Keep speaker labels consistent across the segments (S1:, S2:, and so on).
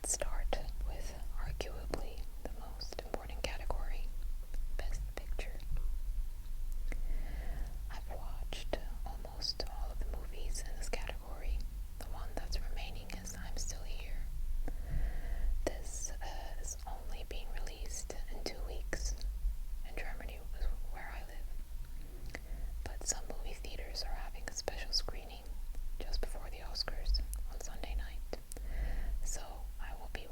S1: let's start with arguably the most important category, Best Picture. I've watched almost all of the movies in this category. The one that's remaining is I'm Still Here. This is only being released in 2 weeks in Germany, where I live. But some movie theaters are having a special screening just before the Oscars on Sunday night. So I will be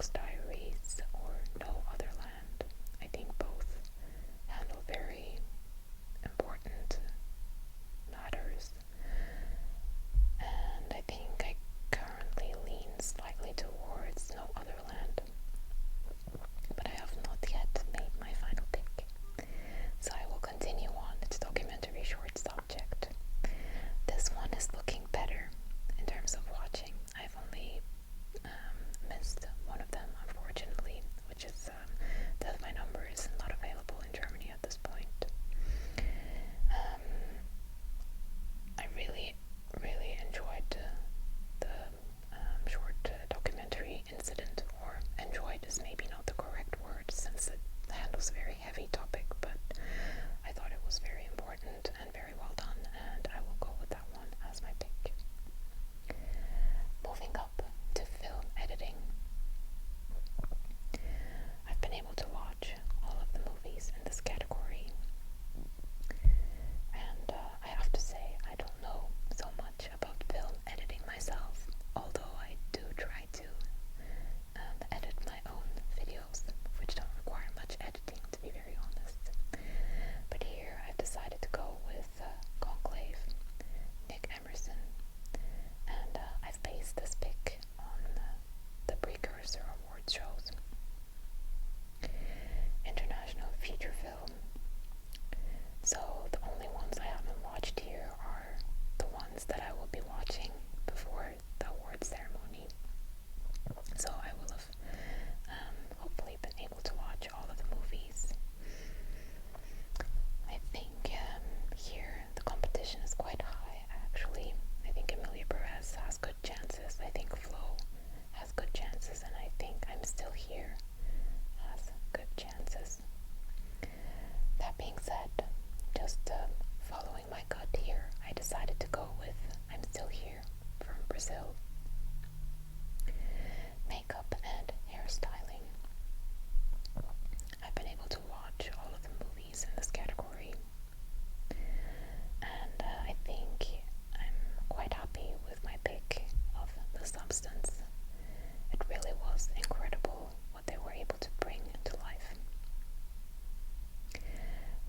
S1: X Diaries or No Other Land. I think both handle very important matters, and I think I currently lean slightly towards No Other Land, but I have not yet made my final pick. So I will continue on. It's a documentary short subject. This one is looking better in terms of watching. I've only missed one of them, unfortunately, which is Death by Number is not available in Germany at this point. I really, really enjoyed the short documentary incident, or enjoyed is maybe not the correct word since it handles a very heavy topic, but I thought it was very important and very well done, and I will go with that one as my pick. Moving up to film editing. I've been able to watch all of the movies in this category, and I have to say I don't know so much about film editing myself, although I do try to edit my own videos, which don't require much editing, to be very honest. But here I've decided to go with Conclave, Nick Emerson, and I've based this pick on the Precursor Awards shows. International feature film. So the only ones I haven't watched here are the ones that I will be watching before the awards ceremony. So I will have hopefully been able to watch all of the movies. I think here the competition is quite high, actually. I think Emilia Perez has good chances. I think Flo has good chances, and I think I'm Still Here has good chances. That being said, just following my gut here, I decided to go with I'm Still Here from Brazil. Makeup and hairstyling. I've been able to watch all of the movies in this category, and I think I'm quite happy with my pick of The Substance. It really was incredible what they were able to bring to life.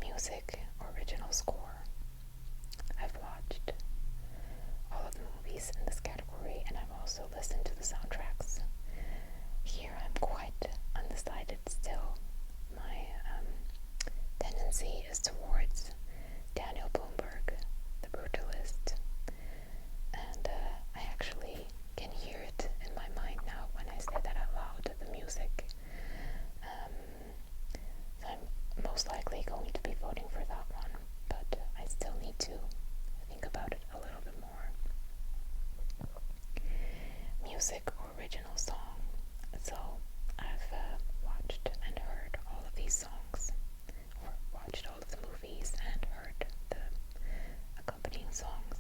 S1: Music, original score. I've watched all of the movies in this category, and I've also listened to the soundtracks. Here I'm quite undecided still. My tendency is towards Daniel Blumberg, The Brutalist, and I actually can hear it in my mind now when I say that out loud, the music. So I'm most likely going to be voting for that one, but I still need to think about it a little bit more. Music or original song. So I've watched and heard all of these songs, or watched all of the movies and heard the accompanying songs.